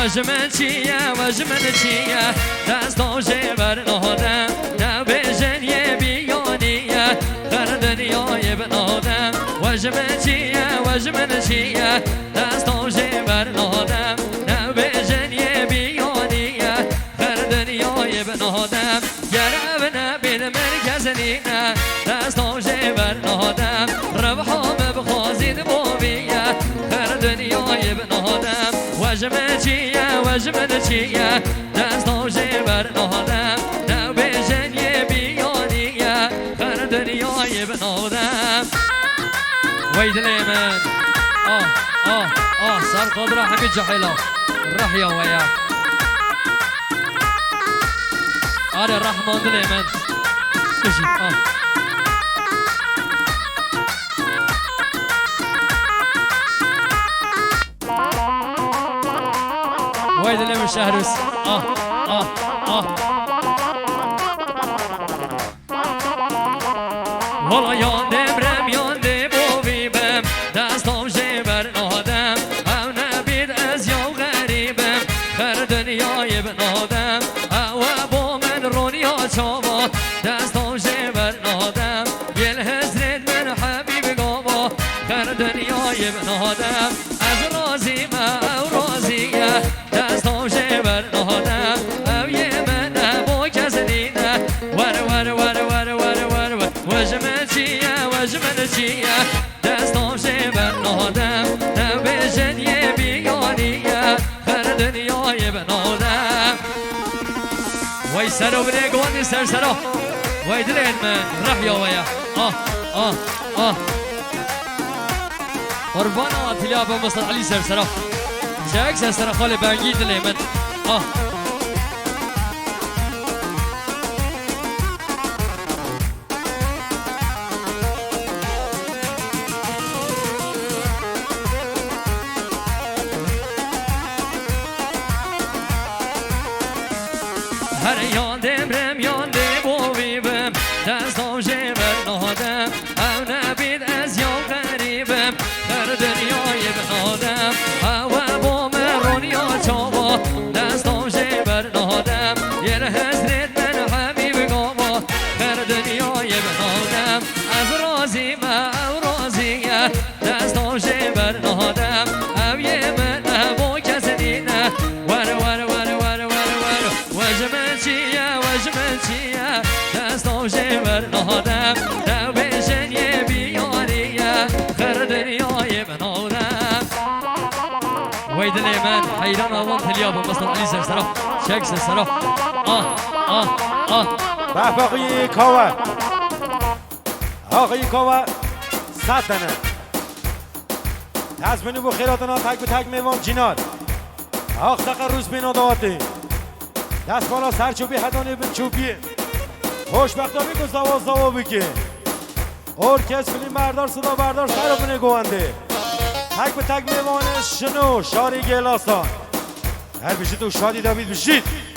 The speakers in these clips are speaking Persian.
وجمن چیه وجمن چیه دستان جبر نهادم نبیجن یه بیانیه در دنیای بنادم وجمن چیه وجمن چیه دستان جبر نهادم نبیجن یه بیانیه در دنیای بنادم گرم نبید مرکز نینه دستان جبر نهادم ربحام بخوازید بوبیه در دنیای بنادم وجمن چیه وجمن چیه دستان جبر نهادم نبیجن یه بیانیه در دنیای بنادم ويد اليمن صار قدره حميد جحيله راح يا وياه هذا الرحمن اليمن اجي ويد اليمن شهرس والله ياندم رم ياندم بوبيبم دستام جبر نهادم او نبید از یا غریبم خر دنیای بنادم او با من رونیا چاوا دستام جبر نهادم یل حضرت من حبیب گاوا خر دنیای بنادم از رازیم او رازیه دستام جبر نهادم او یه من با کس نینه ور ور ور ور ور ور ور وجمن چیه وجمن چیه دستام جبر نهادم نبیجن یه بیانیه خر دنیای بنادم وی سرو بره گوانی سر سرو وی دلین من رح یا ویا قربان آتیلیا با مصد علی سر سرو چک سر سرو خالی بنگی دلی من هر یاندم رم یاندم بوبیبم دستام جبر نهادم او نبید از یا غریبم در دنیای بنادم او با من رونیا چاوا دستام جبر نهادم یه حضرت من حبیب گاوا در دنیای بنادم از رازیم او رازیه دستام جبر نهادم او یه من با کس نینه ور ور ور ور ور ور وجمن چیه وجمن چیه دستام جبر نهادم نبیجن یه بیانیه خر دنیای بنادم وی دلی من حیران آوان تلیا با مصطفى علی سر سرا چک سر سرا بحب آقای کاوه آقای کاوه ستنه تزمینی بو خیراتنا تک به تک میوان جینار آخ دقیق روز بینا دواتی دست بالا سرچوبی هدانه به چوبیه خوشبختابی که زواز زوابی که ارکست فیلم بردار صدا بردار سر بینه گوانده تک به تک میوانه شنو شاری گلاستان هر بشید و شادی داوید بشید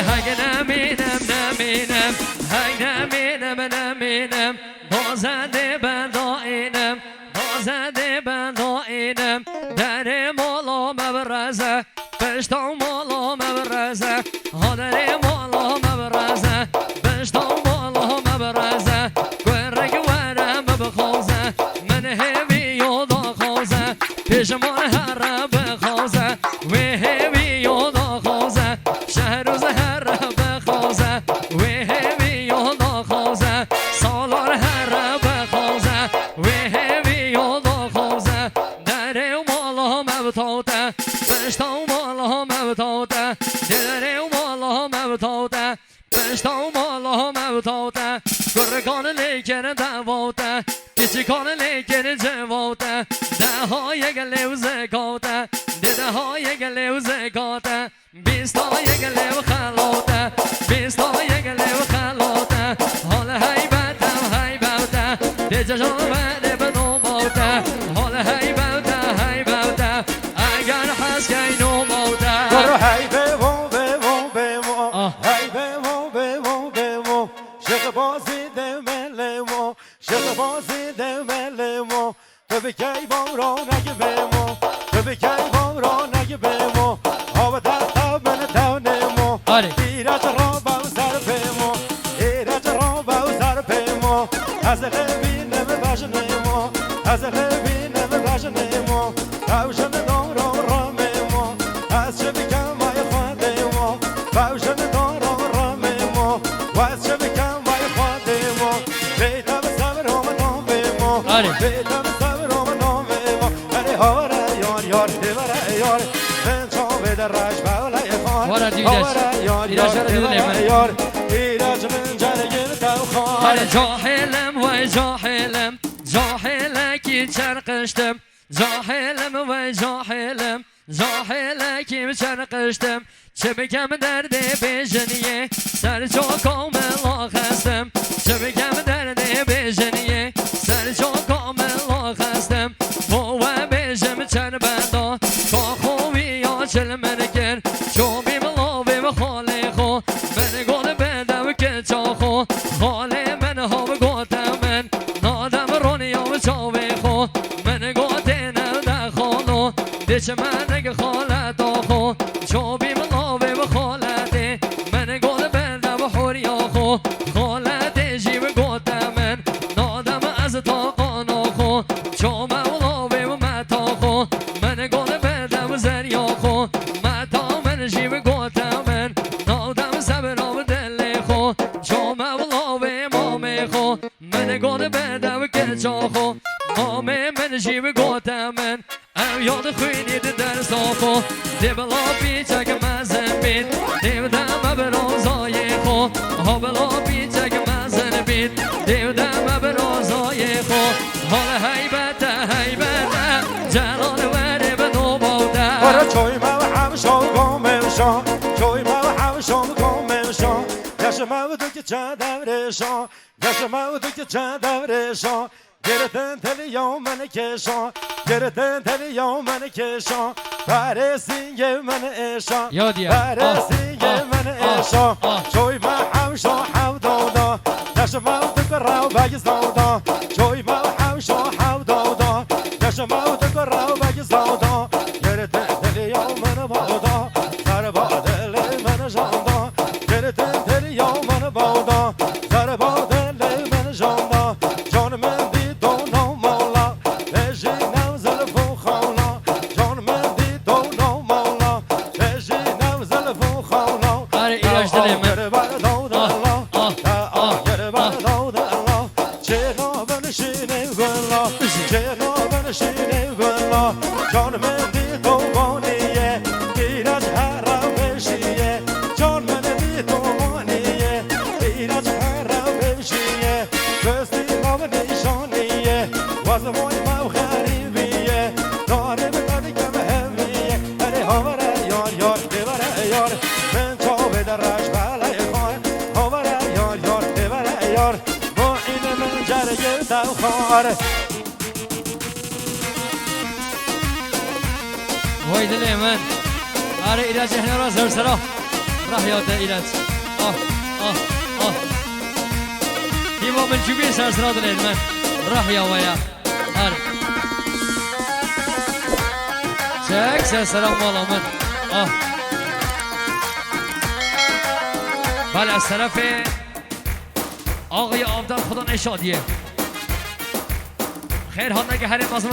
هگ نمینم نمینم هگ نمینم نمینم بازنده من دائنم بازنده من دائنم در مالا مبرزه پشتم مالا مبرزه در مالا مبرزه پشتم مالا مبرزه گرگ ورم بخوزه من همی یادا خوزه پیشمان هر بخوزه و همی یادا خوزه شهر روز هر بخوزه و همی یادا خوزه سالار هر بخوزه و همی یادا خوزه در مالا مبتاته پشتم مالا مبتاته در مالا مبتاته پشتم مالا مبتاته کان لیکن دواته پیچی کان لیکن جواته ده های گلو زکاته ده های گلو زکاته 20 های گلو خلاته 20 های گلو خلاته حال هیبته ده جان بده به نوباته حال هیبته اگر هست که نوباته برو هی بمو بمو بمو هی بمو بمو بمو شق بازی دملمو شق بازی دملمو تو بکی بام را نگه بمو تو بکی بام را نگه بمو آب تا من تا نمو ایرج را باو سر بمو ایرج را باو سر بمو از قلبی نم باش نمو از قلبی نم باش نمو باوشن دام را ممو از چه بکم وای خواندمو باوشن دام را ممو و از چه بکم وای خواندمو بیتم صبر هم نام بمو بیتم صبر هم نام بمو اره هاره یار دیواره یار من چون بده راش باولای خان هاره یار دیواره یار ایرج من جرگین تو خان جاهلم وای جاهلم جاهله کی چرقشتم جاهلم و جاهله کی چرقشتم چه بگم درد بیژنیه سر کامل خستم چه بگم درد بیژنیه سر کامل خستم و بیژم چربندا کا خوبی یا چل منگر چوبی ملاوی و خاله خو من گل بدم که چاخو خاله من هم گوتم من نادم رونی و چاوی خو من گوته نده خالو دیچ من نگه خالت آخو چوبی ملاوی و خالته من گل بدم و حوریا خو خالت جیب گوتم من نادم از تاقان آخو چوب ملاوی و متا خو من گل بدم و زریا خو متا من جیب گوتم من نادم زبرام دل خو چوب ملاوی مامه خو من گل بدم که چاخو مامه من جیب گوتم من ام یاد خوینید در صافو دی بلا پیچک مزن بید دیو دم برازای خو ها بلا پیچک مزن بید دیو دم برازای خو حال هیبته جلال وره به نوباده برو چوی ما و همشو گمشو چوی ما و همشو گمشو گش ما و تو که چند دورشو گش ما و تو که چند دورشو گرتن تلیو من کشان گرتن تلیو من کشان پرسینگ من اشان پرسینگ من اشان چوی ما همشو حو دادا گش ما و تو که رو بگی زادا چوی ما و همشو حو دادا گش ما و تو که رو بگی زادا گرتن تلیو من بادا سر بادل من جاندا گرتن تلیو من بادا سر بادل من جاندا جان من جان من بی تو بانیه ایرج هر بشیه جان من بی تو بانیه ایرج هر بشیه بستی ما نشانیه واسمای ما غریبیه داره به کم همیه اره هاوره یار دیواره یار من چاوه در رش بالای خان هاوره یار دیواره یار با این من جرگه تو خاره وای دل من آره ایرج احنا را زر سرا راه یاد ایرج دیما من جوبی سر سرا دل من راه یا ویا آره چک سر سرا مالا من بله از طرف آقای آبدار خدا نشادیه خیر ها نگه هر مازم